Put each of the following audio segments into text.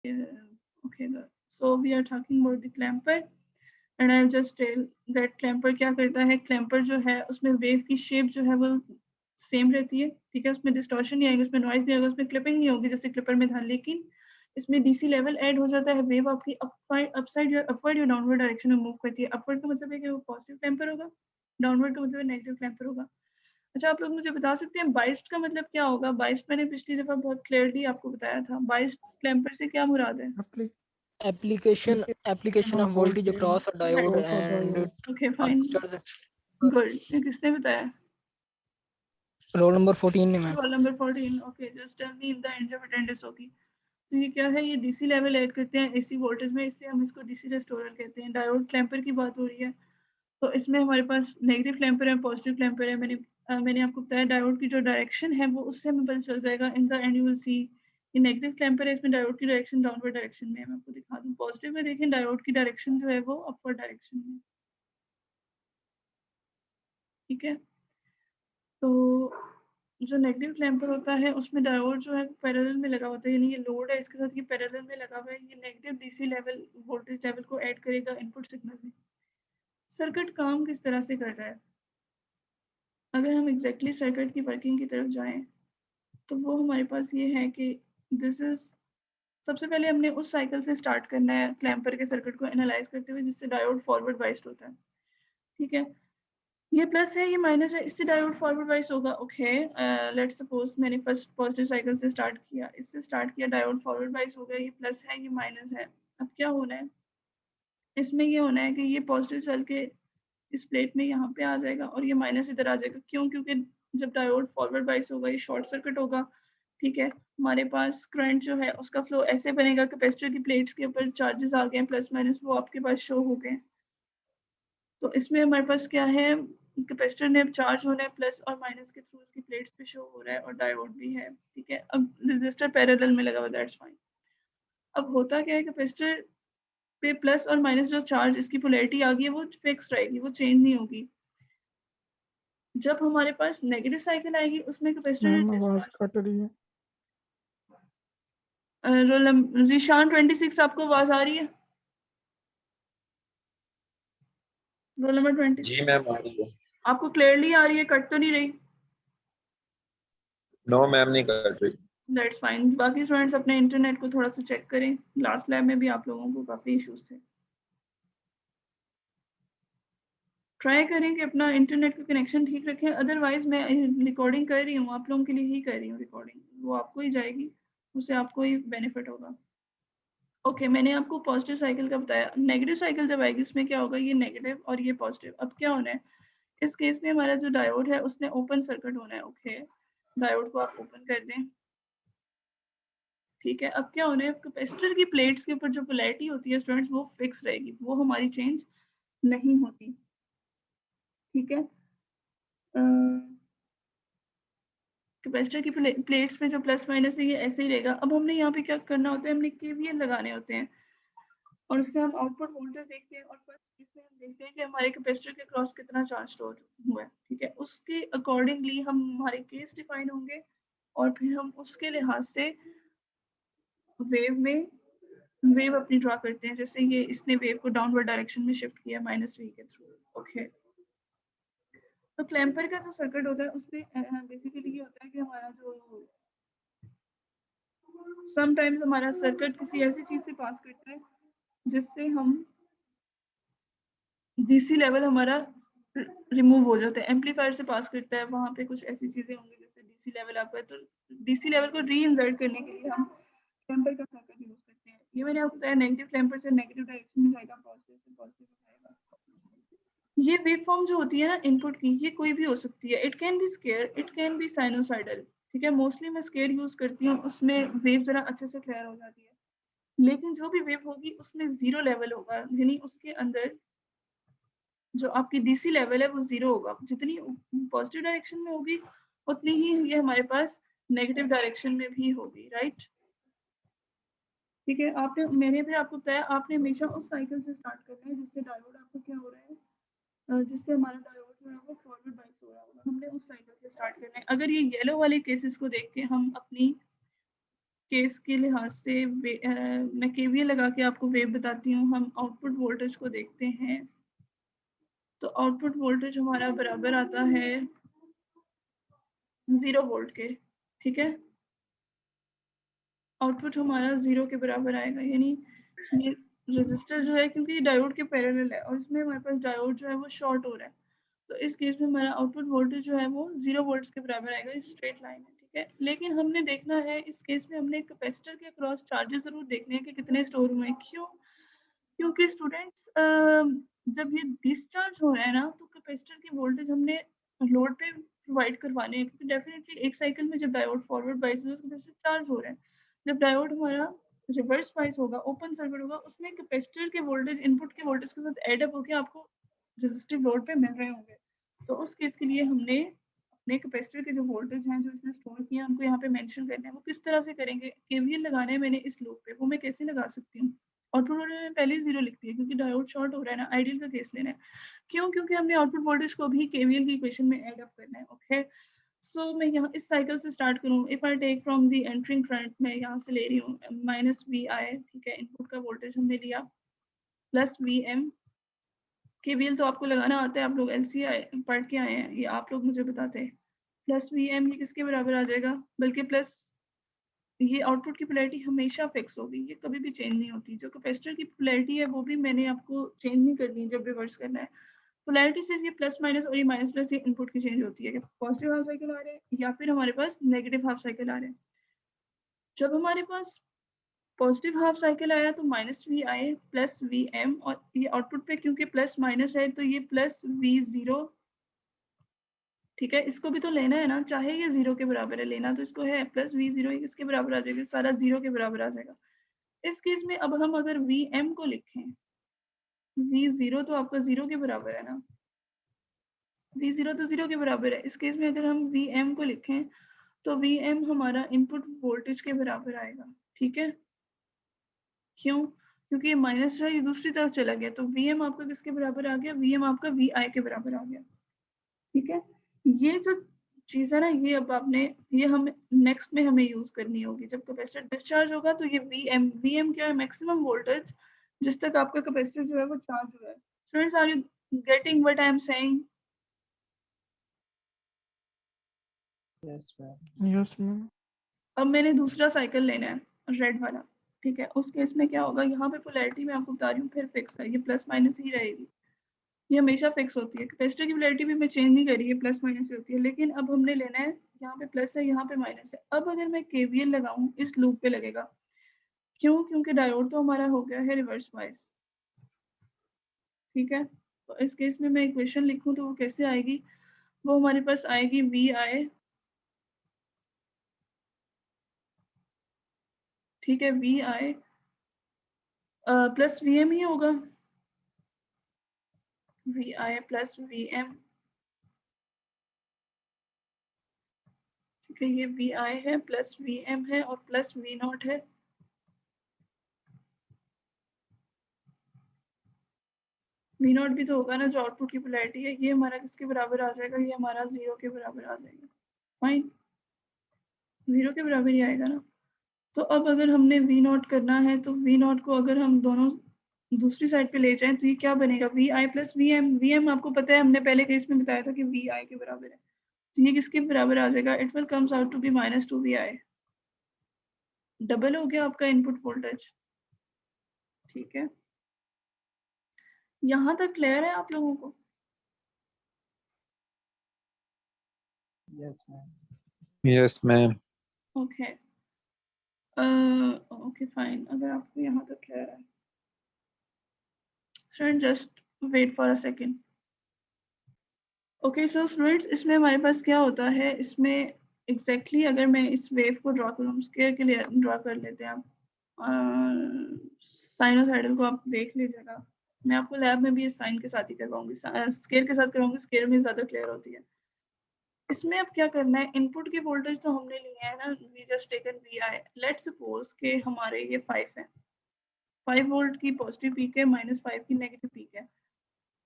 Okay, so we are talking about the clamper and I'll just tell that clamper क्या करता है. clamper जो है उसमें वेव की शेप जो है वो सेम रहती है, ठीक है. उसमें डिस्टॉर्शन नहीं आएगा, उसमें नॉइज नहीं आएगा, उसमें क्लिपिंग नहीं होगी जैसे क्लिपर में था. लेकिन इसमें डीसी लेवल ऐड हो जाता है. वेव आपकी अपसाइड या अपवर्ड या डाउनवर्ड डायरेक्शन में मूव करती है. अपवर्ड का मतलब है कि वो पॉजिटिव क्लैम्पर होगा, डाउनवर्ड का मतलब है नेगेटिव क्लैम्पर होगा. अच्छा, आप लोग मुझे बता सकते हैं बाइस्ड का मतलब क्या होगा? बाइस्ड मैंने पिछली दफा बहुत क्लियरली आपको बताया था. बाइस्ड क्लैम्पर से क्या मुराद है? application of voltage across a diode and okay fine, transistors. Good. किसने बताया? रोल नंबर 14 में ma'am. Roll number 14. Okay, just tell me in the end of attendance. Okay, तो ये क्या है? ये डीसी लेवल ऐड करते हैं एसी वोल्टेज में, इसलिए हम इसको डीसी रेस्टोरर कहते हैं. डायोड क्लैम्पर की बात हो रही है, तो इसमें हमारे पास नेगेटिव क्लैम्पर है, पॉजिटिव क्लैम्पर है. मैंने आपको बताया डायोड की जो डायरेक्शन है वो उससे हमें पता चल जाएगा. इन the and you will see ये नेगेटिव क्लैम्पर है, इसमें डायोड की डायरेक्शन डाउनवर्ड डायरेक्शन में है. मैं आपको दिखा दूं. पॉजिटिव में देखें डायोड की डायरेक्शन जो है वो अपवर्ड डायरेक्शन में, ठीक है. तो जो नेगेटिव क्लैम्पर होता है उसमें डायोड जो है पैरेलल में लगा होता है, यानी ये लोड है इसके साथ ये पैरेलल में लगा हुआ है. ये negative DC level voltage level को ऐड करेगा इनपुट सिग्नल में. सर्किट काम किस तरह से कर रहा है? अगर हम एग्जैक्टली सर्किट की वर्किंग की तरफ जाएं तो वो हमारे पास ये है कि दिस इज, सबसे पहले हमने उस साइकिल से स्टार्ट करना है क्लैम्पर के सर्किट को एनालाइज करते हुए जिससे डायोड फॉरवर्ड बाइस्ड होता है, ठीक है. ये प्लस है, ये माइनस है, इससे डायोड फॉरवर्ड बाइस होगा. ओके, लेट्स सपोज मैंने फर्स्ट पॉजिटिव साइकिल से स्टार्ट किया, इससे स्टार्ट किया, डायोड फॉरवर्ड बाइस हो गया. ये प्लस है, ये माइनस है. अब क्या होना है? इसमें ये होना है कि ये पॉजिटिव चल के इस प्लेट में यहाँ पे आ जाएगा और ये माइनस इधर आ जाएगा. क्यों? क्योंकि जब डायोड फॉरवर्ड बाइस होगा ये शॉर्ट सर्किट होगा, ठीक है. हमारे पास करंट जो है उसका फ्लो ऐसे बनेगा, कैपेसिटर की प्लेट्स के ऊपर चार्जेस आ गए प्लस माइनस, वो आपके पास शो हो गए. तो इसमें हमारे पास क्या है? कैपेसिटर ने चार्ज होना है, प्लस और माइनस के थ्रू इसकी प्लेट्स पे शो हो रहा है और डायोड भी है, ठीक है. अब रेजिस्टर पैरेलल में लगा हुआ, दैट्स फाइन. अब होता क्या है? कैपेसिटर पे प्लस और माइनस जो चार्ज इसकी पोलैरिटी आ गई है वो फिक्स रहेगी, वो चेंज नहीं होगी. जब हमारे पास नेगेटिव साइकिल आएगी उसमें कैपेसिटर आवाज कट रही है. जीशान 26 आपको आवाज आ रही है? रोल नंबर 20 जी मैम आ रही है. आपको क्लियरली आ रही है? कट तो नहीं रही? नो मैम नहीं कट रही. That's fine. बाकी स्टूडेंट्स अपने इंटरनेट को थोड़ा सा चेक करें. लास्ट लैब में भी आप लोगों को काफी इश्यूज थे. ट्राई करें कि अपना इंटरनेट का कनेक्शन ठीक रखें. अदरवाइज मैं रिकॉर्डिंग कर रही हूँ, आप लोगों के लिए ही कर रही हूँ रिकॉर्डिंग, वो आपको ही जाएगी, उससे आपको ही बेनिफिट होगा. ओके, मैंने आपको पॉजिटिव साइकिल का बताया. नेगेटिव साइकिल जब आएगी उसमें क्या होगा? ये नेगेटिव और ये पॉजिटिव. अब क्या होना है इस केस में? हमारा जो डायोड है उसने ओपन सर्किट होना है. ओके, डायोड को आप ओपन कर दें, ठीक है. अब क्या होना है? कैपेसिटर की प्लेट्स के ऊपर जो पोलैरिटी होती है स्टूडेंट्स वो फिक्स रहेगी, वो हमारी चेंज नहीं होती, ठीक है. कैपेसिटर की प्लेट्स में जो प्लस माइनस है ये ऐसे ही रहेगा. अब हमने यहाँ पे क्या करना होता है? हमने केवीएल लगाने होते हैं और उससे हम आउटपुट वोल्टेज देखते हैं और फिर इसमें हम देखते हैं कि हमारे कैपेसिटर के क्रॉस कितना चार्ज स्टोर हुआ है, ठीक है. उसके अकॉर्डिंगली हम हमारे केस डिफाइन होंगे और फिर हम उसके लिहाज से वेव अपनी ड्रॉ करते हैं. जैसे ये इसने वेव को डाउनवर्ड डायरेक्शन में शिफ्ट किया -v के थ्रू. ओके, तो क्लैम्पर का जो सर्किट होता है उसमें बेसिकली ये होता है कि हमारा जो समटाइम्स हमारा सर्किट किसी ऐसी चीज से पास करता है जिससे हम डीसी लेवल हमारा रिमूव हो जाता है. एम्पलीफायर से पास करता है, वहां पे कुछ ऐसी चीजें होंगी जैसे डीसी लेवल आपका है, तो डीसी लेवल को री इंसर्ट करने के लिए हम क्लैम्पर का सर्किट यूज करते हैं. ये मैंने आपको बताया नेगेटिव क्लैम्पर से नेगेटिव डायरेक्शन में जाएगा, पॉजिटिव से पॉजिटिव में जाएगा. ये वेव फॉर्म जो होती है ना इनपुट की, ये कोई भी हो सकती है. It can be square, it can be sinusoidal, ठीक है. मोस्टली मैं स्केयर यूज करती हूँ, उसमें वेव जरा अच्छे से क्लियर हो जाती है. लेकिन जो भी वेव होगी उसमें जीरो लेवल होगा, यानी उसके अंदर जो आपकी डीसी लेवल है वो जीरो होगा. जितनी पॉजिटिव डायरेक्शन में होगी उतनी ही ये हमारे पास नेगेटिव डायरेक्शन में भी होगी, राइट. ठीक है, आपने मैंने भी आपको बताया आपने हमेशा उस साइकिल से स्टार्ट करना है जिससे डायोड आपको क्या हो रहा है, जिससे हमारा डायोड जो है वो फॉरवर्ड बाइस हो रहा होगा. हमने उस साइकिल से स्टार्ट करना है. अगर ये येलो वाले केसेस को देख के हम अपनी केस के लिहाज से मैं केवीएल लगा के आपको वेव बताती हूँ। हम आउटपुट वोल्टेज को देखते हैं, तो आउटपुट वोल्टेज हमारा बराबर आता है 0 वोल्ट के। ठीक है, आउटपुट हमारा 0 के बराबर आएगा, यानी ये रेजिस्टर जो है, क्योंकि डायोड के पैरेलल है और इसमें हमारे पास डायोड जो है वो शॉर्ट हो रहा है, तो इस केस में हमारा आउटपुट वोल्टेज जो है वो 0 वोल्ट्स के बराबर आएगा। ये स्ट्रेट लाइन है, ठीक है। लेकिन हमने देखना है इस केस में, हमने कैपेसिटर के अक्रॉस चार्जेस जरूर देखने हैं कि कितने स्टोर हुए हैं। क्यों? क्योंकि स्टूडेंट्स जब ये डिस्चार्ज हो रहा है ना, तो कैपेसिटर की वोल्टेज हमने लोड पे प्रोवाइड करवाने हैं, क्योंकि डेफिनेटली एक साइकिल में जब डायोड फॉरवर्ड बाइस होगा, कैपेसिटर चार्ज हो रहा है। जब डायोड हमारा रिवर्स बाइस होगा, ओपन सर्किट होगा, उसमें कैपेसिटर के वोल्टेज इनपुट के वोल्टेज के साथ एड अप होकर आपको रेजिस्टिव लोड पे मिल रहे होंगे। तो उस केस के लिए हमने अपने कैपेसिटर के जो वोल्टेज हैं जो इसने स्टोर किए हैं उनको यहाँ पे मेंशन करना है। वो किस तरह से करेंगे? केवीएल लगाना है मैंने इस लूप पे, वो मैं कैसे लगा सकती हूँ? आउटपुट वोल्टेज में पहले 0 लिखती है क्योंकि डायोड शॉर्ट हो रहा है ना, आइडियल का केस लेना है। क्यों? क्योंकि हमने आउटपुट वोल्टेज को भी केवीएल की इक्वेशन में ऐड अप करना है। ओके, सो मैं यहाँ इस साइकिल से स्टार्ट करूँ। If I take from the entering current, मैं यहाँ से ले रही हूँ माइनस वी आई, ठीक है, इनपुट का वोल्टेज हमने लिया, प्लस वी एम। केवीएल तो आपको लगाना आता है, आप लोग एलसीआई पढ़ के आए हैं, ये आप लोग मुझे बताते हैं। प्लस वी एम, ये किसके बराबर आ जाएगा? बल्कि प्लस, ये आउटपुट की पोलैरिटी हमेशा फिक्स होगी, ये कभी भी चेंज नहीं होती। जो कैपेसिटर की पोलैरिटी है वो भी मैंने आपको चेंज नहीं करनी जब रिवर्स करना है। पोलैरिटी सिर्फ ये प्लस माइनस और ये माइनस प्लस, ये इनपुट की चेंज होती है कि पॉजिटिव हाफ साइकिल आ रहे हैं या फिर हमारे पास नेगेटिव हाफ साइकिल आ रहे हैं। जब हमारे पास पॉजिटिव हाफ साइकिल आया तो माइनस वी आए प्लस वी एम, और ये आउटपुट पे क्योंकि प्लस माइनस है तो ये प्लस वी जीरो। ठीक है, इसको भी तो लेना है ना, चाहे ये 0 के बराबर है, लेना तो इसको है। प्लस वी जीरो किसके बराबर आ जाएगा? सारा 0 के बराबर आ जाएगा। इस केस में अब हम अगर वी एम को लिखें, वी जीरो तो आपका 0 के बराबर है ना, वी जीरो तो 0 के बराबर है। इस केस में अगर हम वी एम को लिखें तो वी एम हमारा इनपुट वोल्टेज के बराबर आएगा। ठीक है, क्यों? क्योंकि ये माइनस है, ये दूसरी तरफ चला गया, तो वी एम आपका किसके बराबर आ गया? वी एम आपका वी आई के बराबर आ गया। ठीक है, ये जो चीज है ना, ये अब आपने, ये हम नेक्स्ट में हमें यूज करनी होगी। जब कैपेसिटर डिस्चार्ज होगा तो ये वी एम क्या है? मैक्सिमम वोल्टेज जिस तक आपका कैपेसिटर जो है वो चार्ज हो रहा है। Students, are you getting what I am saying? Yes ma'am. अब मैंने दूसरा साइकिल लेना है, रेड वाला। ठीक है, उस केस में क्या होगा? यहाँ पे पोलैरिटी मैं आपको बता रही हूँ, फिर फिक्स है, ये प्लस माइनस ही रहेगी, ये हमेशा फिक्स होती है। कैपेसिटर की पोलैरिटी भी मैं चेंज नहीं कर रही है, प्लस माइनस ही होती है। लेकिन अब हमने लेना है, यहाँ पे प्लस है, यहाँ पे माइनस है। अब अगर मैं केवीएल लगाऊं, इस लूप पे लगेगा। क्यों? क्योंकि डायोड तो हमारा हो गया है रिवर्स बाइस। ठीक है, तो इस केस में मैं इक्वेशन लिखूं तो वो कैसे आएगी? वो हमारे पास आएगी वी आई, ठीक है, V I plus V M ही होगा, V I plus V M. ठीक है, ये वी आई है प्लस वी एम है और प्लस वी नॉट है। वी नॉट भी तो होगा ना, जो आउटपुट की पोलैरिटी है। ये हमारा किसके बराबर आ जाएगा? ये हमारा 0 के बराबर आ जाएगा। फाइन, 0 के बराबर ही आएगा ना। तो अब अगर हमने वी नॉट करना है तो वी नॉट को अगर हम दोनों दूसरी साइड पे ले जाएं तो ये क्या बनेगा? V I plus V M. V M आपको पता है, हमने पहले केस में बताया था कि वी आई के बराबर है, तो ये किसके बराबर आ जाएगा? It will comes out to be minus two V I. Double हो गया आपका इनपुट वोल्टेज। ठीक है, यहाँ तक क्लियर है आप लोगों को? Yes ma'am. Yes ma'am. Okay, okay fine, अगर आपको यहाँ तक क्लियर है। Student just wait for a second. Okay, so students, इसमें हमारे पास क्या होता है? इसमें एग्जैक्टली अगर मैं इस वेव को ड्रॉ करूँ, स्केयर के लिए ड्रॉ कर लेते हैं आप, साइनोसाइडल को आप देख लीजिएगा। मैं आपको लैब में भी इस साइन के साथ ही करवाऊंगी, स्केयर के साथ करवाऊंगी, स्केयर में ज़्यादा क्लियर होती है। इसमें अब क्या करना है? इनपुट की वोल्टेज तो हमने लिया है ना, we just taken V I. Let's suppose के हमारे ये 5 है, 5 वोल्ट की पॉजिटिव पीक है, -5 की नेगेटिव पीक है।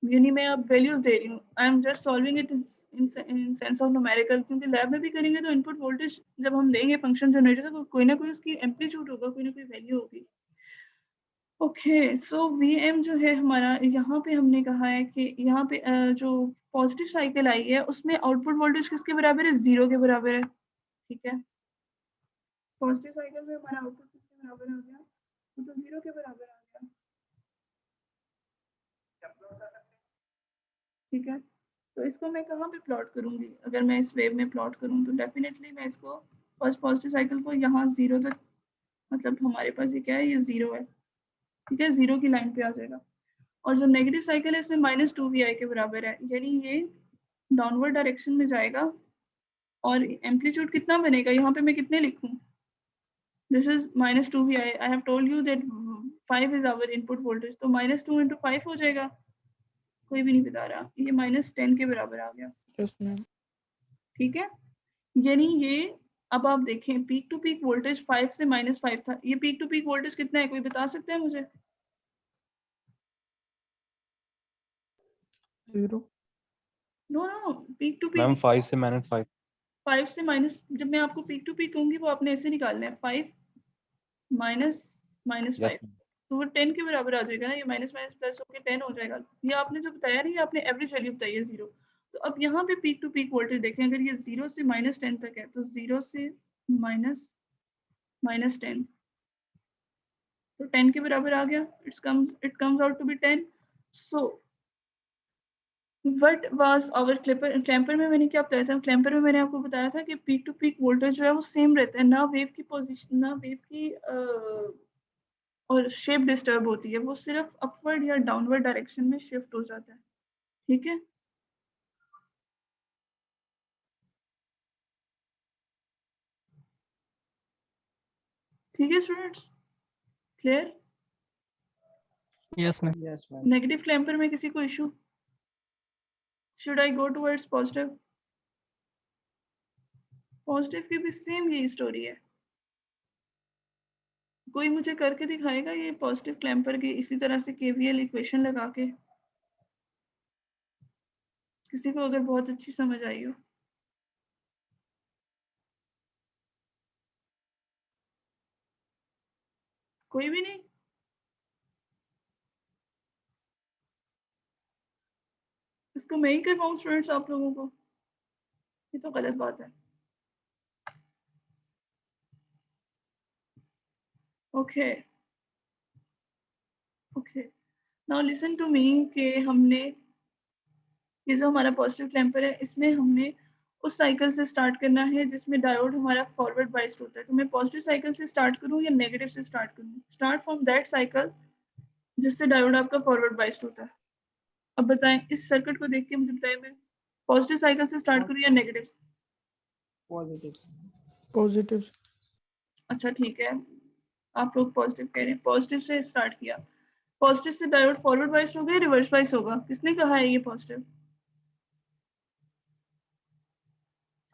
यानी मैं अब वैल्यूज दे रही हूँ, I am just solving it in sense of numerical, क्योंकि लैब में भी करेंगे तो इनपुट वोल्टेज जब हम देंगे फंक्शन जनरेटर तो कोई ना कोई उसकी एम्पलीट्यूड होगा, कोई ना कोई वैल्यू होगी। ओके, सो वीएम जो है हमारा, यहाँ पे हमने कहा है कि यहाँ पे जो पॉजिटिव साइकिल आई है उसमें आउटपुट वोल्टेज किसके बराबर है, 0 के बराबर है। ठीक है, पॉजिटिव साइकिल में हमारा आउटपुट किसके बराबर आ गया, तो 0 के बराबर आ गया। ठीक है, तो इसको मैं कहाँ पे प्लॉट करूंगी, अगर मैं इस वेव में प्लॉट करूँ तो डेफिनेटली मैं इसको फर्स्ट पॉजिटिव साइकिल को यहाँ 0 तक, मतलब हमारे पास ये क्या है, ये 0 है। ठीक है, 0 की लाइन पे आ जाएगा। और जो नेगेटिव साइकिल है इसमें -2vi के बराबर है, यानी ये डाउनवर्ड डायरेक्शन में जाएगा। और एम्पलीट्यूड कितना बनेगा, यहाँ पे मैं कितने लिखूं, this is -2vi, I have told you that 5 is our input voltage, तो -2 × 5 हो जाएगा, कोई भी नहीं बता रहा, ये -10 के बराबर आ गया। Yes, ma'am. ठीक है, यानी ये, अब आप देखें पीक टू पीक वोल्टेज 5 से -5 था, ये पीक टू पीक वोल्टेज कितना है, कोई बता सकता है मुझे? 0. No no, peak to ma'am peak 5 से -5 5 से माइनस, जब मैं आपको पीक टू पीक कहूंगी वो आपने ऐसे निकालना है, 5 माइनस -5, यस तो वो 10 के बराबर आ जाएगा ना, ये माइनस माइनस प्लस होकर 10 हो जाएगा। ये आपने जो बताया ना, ये आपने एवरेज वैल्यू बताई है 0। तो अब यहाँ पे पीक टू पीक वोल्टेज देखें, अगर ये 0 से -10 तक है तो 0 से -10, तो 10 के बराबर आ गया, it comes out to be 10। So what was our clamper में मैंने क्या बताया था, क्लैम्पर में मैंने आपको बताया था कि पीक टू पीक वोल्टेज जो है वो सेम रहता है, ना वेव की पोजीशन, ना वेव की और शेप डिस्टर्ब होती है, वो सिर्फ अपवर्ड या डाउनवर्ड डायरेक्शन में शिफ्ट हो जाता है। ठीक है, ठीक है students, clear? Yes, ma'am. Yes, ma'am. Negative clamper में किसी को issue? Should I go towards positive? Positive की भी सेम यही स्टोरी है, कोई मुझे करके दिखाएगा ये पॉजिटिव क्लैम्पर की इसी तरह से केवीएल इक्वेशन लगा के, किसी को अगर बहुत अच्छी समझ आई हो? कोई भी नहीं? इसको मैं ही करवाऊं स्टूडेंट्स आप लोगों को? ये तो गलत बात है। Okay okay, now listen to me कि हमने ये जो हमारा पॉजिटिव क्लैम्पर है इसमें हमने उस साइकिल से स्टार्ट करना है जिसमें डायोड हमारा फॉरवर्ड बाइस्ड होता है। तो मैं पॉजिटिव साइकिल से स्टार्ट करूं या नेगेटिव से स्टार्ट करूं? स्टार्ट फ्रॉम दैट साइकिल जिससे डायोड आपका फॉरवर्ड बाइस्ड होता है। अब बताएं, इस सर्किट को देख के मुझे बताएं, मैं पॉजिटिव साइकिल से स्टार्ट करूं या नेगेटिव? Positive. Positive. अच्छा ठीक है, आप लोग पॉजिटिव कह रहे हैं, पॉजिटिव से स्टार्ट किया, पॉजिटिव से डायोड फॉरवर्ड बाइस्ड होगा या रिवर्स बाइस्ड होगा? किसने कहा है ये पॉजिटिव?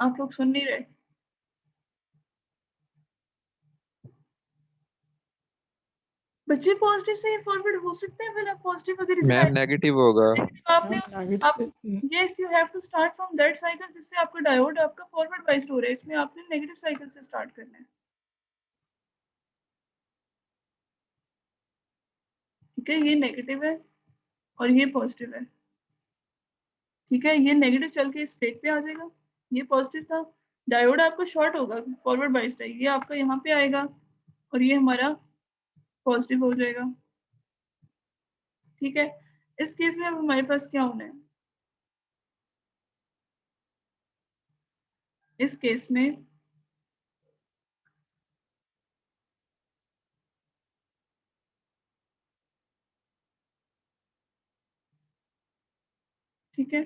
आप लोग सुन नहीं रहे? बच्चे पॉजिटिव से फॉरवर्ड हो सकते हैं, फिर आप पॉजिटिव अगर इतना मैम नेगेटिव होगा। आपने Ma'am, उस negative आप से yes you have to start from that cycle जिससे आपका डायोड आपका फॉरवर्ड बाइस्ड हो रहा है, इसमें आपने नेगेटिव साइकिल से स्टार्ट करना है। ठीक है, ये नेगेटिव है और ये पॉजिटिव है। ठीक है, ये नेगेटिव चल के इस प्लेट पे आ जाएगा, ये पॉजिटिव था, डायोड आपका शॉर्ट होगा, फॉरवर्ड बाइस्ड है, ये आपका यहाँ पे आएगा और ये हमारा पॉजिटिव हो जाएगा। ठीक है, इस केस में अब हमारे पास क्या होना है, इस केस में ठीक है,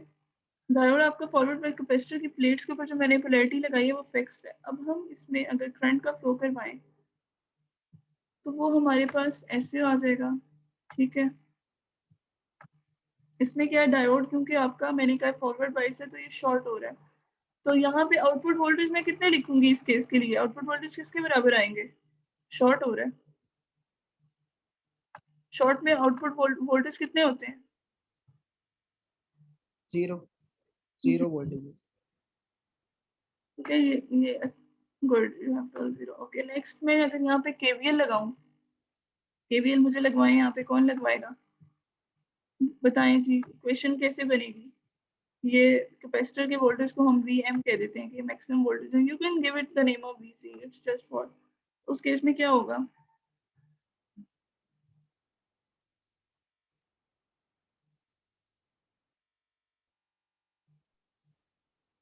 डायोड आपका फॉरवर्ड बाइस कैपेसिटर की प्लेट्स के ऊपर जो मैंने पोलैरिटी लगाई है वो फिक्स्ड है। अब हम इसमें अगर करंट का फ्लो करवाएं तो वो हमारे पास ऐसे आ जाएगा। ठीक है, इसमें क्या है, डायोड क्योंकि आपका मैंने कहा फॉरवर्ड बाइस है तो ये शॉर्ट हो रहा है, तो यहाँ पे आउटपुट वोल्टेज मैं कितने लिखूंगी इस केस के लिए, आउटपुट वोल्टेज किसके बराबर आएंगे, शॉर्ट हो रहा है, शॉर्ट में आउटपुट वोल्टेज कितने होते हैं, जीरो वोल्टेज। ओके, ये good, you have told zero. Okay, next मैं अगर यहाँ पे केवीएल लगाऊं, केवीएल मुझे लगवाएं, यहाँ पे कौन लगवाएगा बताएं जी, इक्वेशन कैसे बनेगी? ये कैपेसिटर के वोल्टेज को हम वीएम कह देते हैं कि मैक्सिमम वोल्टेज है। You can give it the name of VC, it's just for. उस केस में क्या होगा?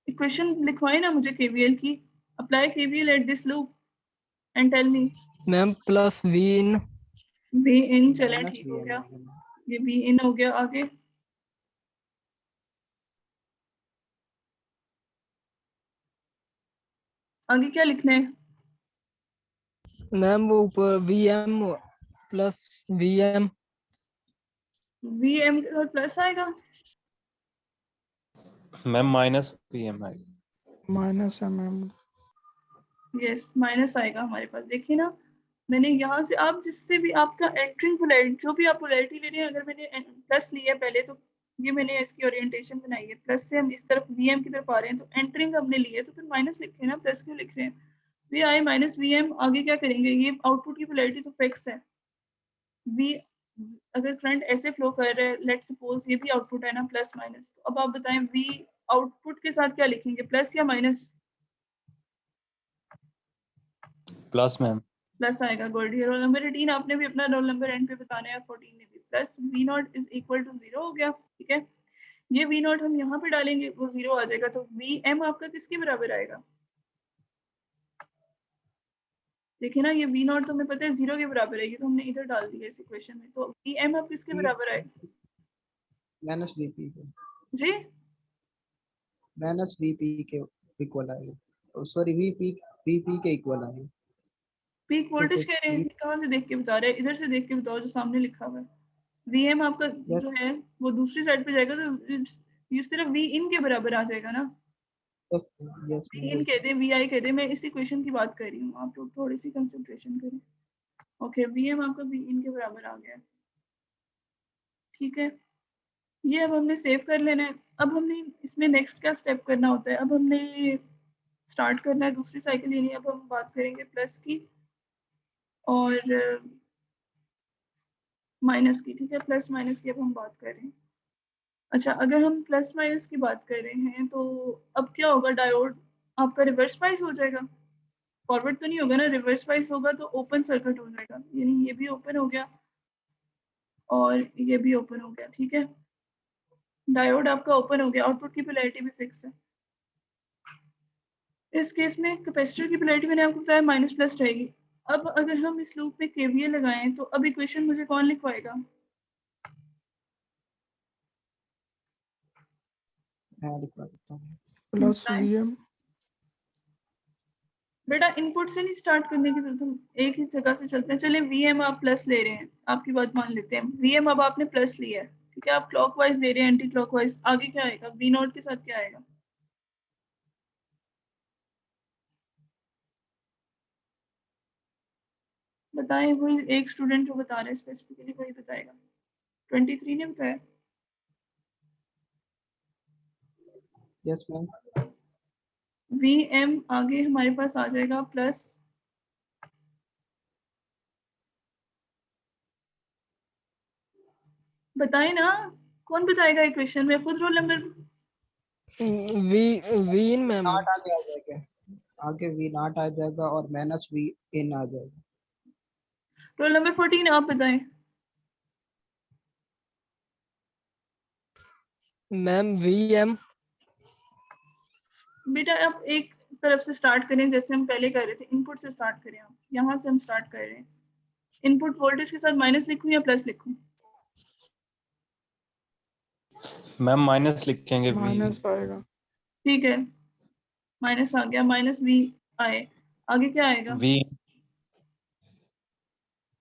इक्वेशन लिखवाएं ना मुझे केवीएल की। Apply KVL at this loop and tell me. Ma'am plus V in. V in, चले माइनस ठीक वी हो एम गया, ये वी इन हो गया। आगे आगे क्या लिखना है? मैम वो ऊपर V M plus V M. V M के साथ प्लस आएगा? मैम माइनस पीएम है। माइनस है मैम। यस, माइनस आएगा हमारे पास। देखिए ना, मैंने यहाँ से, आप जिससे भी आपका एंट्रिंग पोलैरिटी, जो भी आप पोलैरिटी ले रहे हैं, अगर मैंने प्लस लिया है पहले, तो ये मैंने इसकी ओरिएंटेशन बनाई है, प्लस से हम इस तरफ वीएम की तरफ आ रहे हैं, तो एंट्रिंग हमने ली है, तो फिर माइनस लिखे ना, प्लस क्यों लिख रहे हैं? V I minus V M. आगे क्या करेंगे? ये आउटपुट की पोलैरिटी तो फिक्स है। वी, अगर करंट ऐसे फ्लो कर रहा है, लेट सपोज ये भी आउटपुट है ना, प्लस माइनस, तो अब आप बताएं वी आउटपुट के साथ क्या लिखेंगे, प्लस या माइनस? Plus ma'am. प्लस आएगा। गुड। ये रोल नंबर 18, आपने भी अपना रोल नंबर एंड पे बताना है, 14 ने भी। Plus V naught is equal to 0 हो गया, ठीक है। ये वी नॉट हम यहाँ पे डालेंगे, वो 0 आ जाएगा, तो वी एम आपका किसके बराबर आएगा? देखिए ना, ये वी नॉट तो हमें पता है 0 के बराबर है, ये तो हमने इधर डाल दिया इस इक्वेशन में, तो वी एम आप किसके बराबर आएगा माइनस वीपी के, जी? माइनस वीपी के इक्वल आएगा। सॉरी, वीपी के इक्वल आएगा। पीक तो वोल्टेज फिर कह रहे हैं, कहाँ से देख के बता रहे हैं? इधर से देख के बताओ जो सामने लिखा हुआ है। वी एम आपका Yes. जो है वो दूसरी साइड पे जाएगा, तो ये सिर्फ वी इन के बराबर आ जाएगा ना। यस वी इन कह दे, वी आई कह दे, मैं इस इक्वेशन की बात कर रही हूँ, आप लोग थोड़ी सी कंसंट्रेशन करें। ओके, वी एम आपका वी इन के बराबर आ गया, ठीक है। ये अब हमने सेव कर लेना है। अब हमने इसमें नेक्स्ट क्या स्टेप करना होता है? अब हमने स्टार्ट करना है दूसरी साइकिल, यानी अब हम बात करेंगे प्लस की और माइनस की, ठीक है। प्लस माइनस की अब हम बात कर रहे हैं। अच्छा, अगर हम प्लस माइनस की बात कर रहे हैं, तो अब क्या होगा? डायोड आपका रिवर्स बाइस हो जाएगा, फॉरवर्ड तो नहीं होगा ना, रिवर्स बाइस होगा तो ओपन सर्किट हो जाएगा, यानी ये भी ओपन हो गया और ये भी ओपन हो गया, ठीक है। डायोड आपका ओपन हो गया, आउटपुट की पोलैरिटी भी फिक्स है। इस केस में कैपेसिटर की पोलैरिटी मैंने आपको बताया माइनस प्लस रहेगी। अब अगर हम इस लूप में केवीएल लगाएं, तो अब इक्वेशन मुझे कौन लिखवाएगा? मैं लिखवा देता हूँ। Plus V M. बेटा इनपुट से नहीं स्टार्ट करने की जरूरत, हम एक ही जगह से चलते हैं। चले वीएम आप प्लस ले रहे हैं, आपकी बात मान लेते हैं, वीएम अब आपने प्लस लिया है, ठीक है। आप क्लॉकवाइज ले रहे हैं, एंटी क्लॉकवाइज, आगे क्या आएगा? वी नॉट के साथ क्या आएगा? बताएं, वही एक स्टूडेंट जो बता रहे हैं स्पेसिफिकली वही बताएगा। 23 ने बताया। Yes ma'am. वी एम आगे हमारे पास आ जाएगा प्लस, बताएं ना, कौन बताएगा इक्वेशन में? खुद रोल नंबर वी वी इन मैम। नॉट आगे आ जाएगा, आगे वी नॉट आ जाएगा और माइनस वी इन आ जाएगा। रोल नंबर 14 आप बताएं। Ma'am V M. बेटा आप एक तरफ से स्टार्ट करें, जैसे हम पहले कर रहे थे, इनपुट से स्टार्ट करें। आप यहाँ से हम स्टार्ट कर रहे हैं, इनपुट वोल्टेज के साथ माइनस लिखूं या प्लस लिखूं? मैम माइनस लिखेंगे वी। माइनस आएगा। ठीक है, माइनस आ गया, माइनस वी आए, आगे क्या आएगा? वी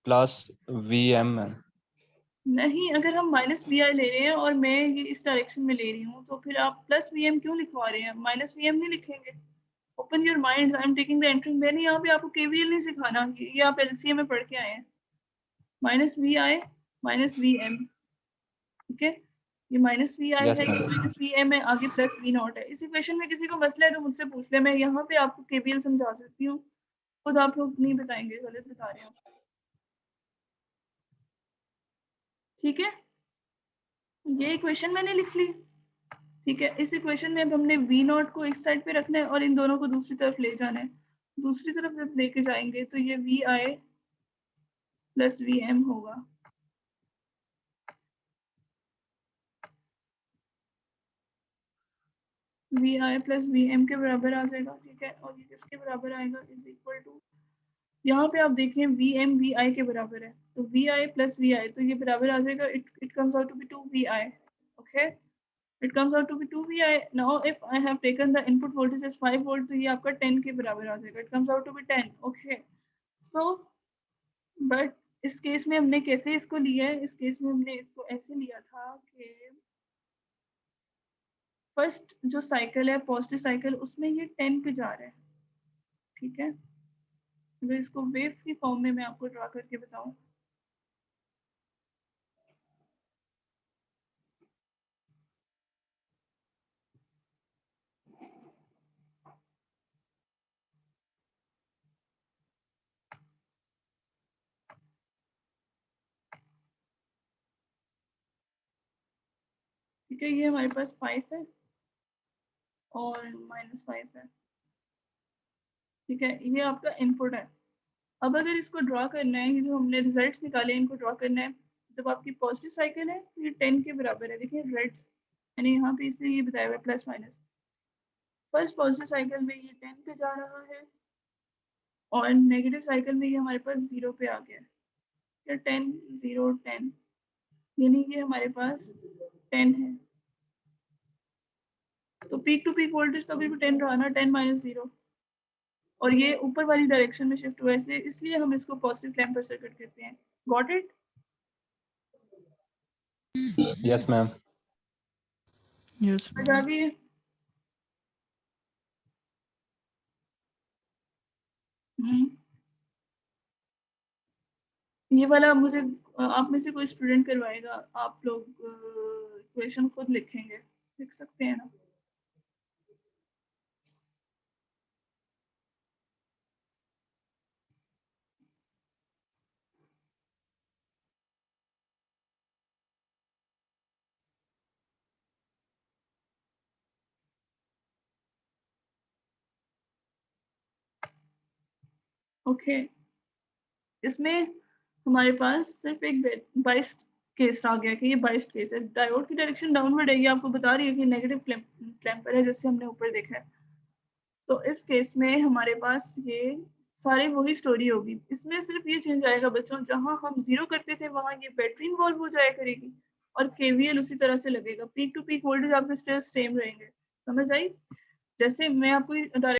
प्लस वी एम है। नहीं, अगर हम माइनस वी आई ले रहे हैं और मैं ये इस डायरेक्शन में ले रही हूँ, तो फिर आप प्लस वी एम क्यों लिखवा रहे हैं? माइनस वी एम नहीं लिखेंगे। Open your mind, I am taking the entering. मैंने यहाँ पे आपको केवीएल नहीं सिखाना, ये आप एलसीएम में पढ़ के आए हैं। Minus V I minus V M, ठीक है। ये माइनस वी आई Yes, है, ये ma'am. माइनस वी एम है, आगे प्लस वी नॉट है। इस इक्वेशन में किसी को मसला है तो मुझसे पूछ ले, मैं यहाँ पे आपको केवीएल समझा सकती हूँ, खुद आप लोग नहीं बताएंगे, गलत बता रहे हो। ठीक है, ये इक्वेशन मैंने लिख ली। ठीक है, इस इक्वेशन में अब हमने वी नॉट को इस साइड पे रखना है और इन दोनों को दूसरी तरफ ले जाना है। दूसरी तरफ जब लेके जाएंगे तो ये V I plus V M होगा। V I plus V M के बराबर आ जाएगा। ठीक है, और ये किसके बराबर आएगा, इज इक्वल टू, यहाँ पे आप देखें वी एम वी आई के बराबर है, तो V I plus V I, तो ये बराबर आ जाएगा, it comes out to be 2 V I. Okay, it comes out to be 2 vi. Now if I have taken the input voltage as 5 volt, तो ये आपका 10 के बराबर आ जाएगा, it comes out to be 10. Okay, so but इस case में हमने कैसे इसको लिया है, इस केस में हमने इसको ऐसे लिया था कि फर्स्ट जो साइकिल है पॉजिटिव साइकिल, उसमें ये 10 पे जा रहा है। ठीक है, अगर इसको वेव की फॉर्म में मैं आपको ड्रा करके बताऊं, ठीक है, ये हमारे पास 5 है और -5 है। ठीक है, ये आपका इनपुट है। अब अगर इसको ड्रॉ करना है, ये जो हमने रिजल्ट्स निकाले इनको ड्रॉ करना है, जब आपकी पॉजिटिव साइकिल है तो ये 10 के बराबर है। देखिए रेड्स मैंने यहाँ पे इसलिए ये बताया हुआ है plus minus. First positive cycle में ये 10 पे जा रहा है और नेगेटिव साइकिल में ये हमारे पास 0 पे आ गया है। 10 0 10, यानी ये हमारे पास 10 है। तो पीक टू पीक वोल्टेज तो अभी भी 10 रहा ना, 10 - 0, और ये ऊपर वाली डायरेक्शन में शिफ्ट हुआ है, इसलिए हम इसको पॉजिटिव क्लैम्पर सर्किट कहते हैं। Got it? Yes, ma'am. Yes. समझ आ गई है? ये वाला मुझे आप में से कोई स्टूडेंट करवाएगा, आप लोग क्वेश्चन खुद लिखेंगे, लिख सकते हैं ना? ओके, इसमें हमारे पास सिर्फ एक बाइस्ड केस आ गया कि ये बाइस्ड केस है। डायोड की डायरेक्शन डाउनवर्ड है, ये आपको बता रही है कि नेगेटिव क्लैम्पर है, जैसे हमने ऊपर देखा है। तो इस केस में हमारे पास ये सारी वही स्टोरी होगी, इसमें सिर्फ ये चेंज आएगा बच्चों, जहां हम 0 करते थे वहां ये बैटरी इन्वॉल्व हो जाया करेगी और केवीएल उसी तरह से लगेगा। पीक टू पीक वोल्टेज आपके स्टिल सेम रहेंगे। समझ आई? जैसे मैं आपको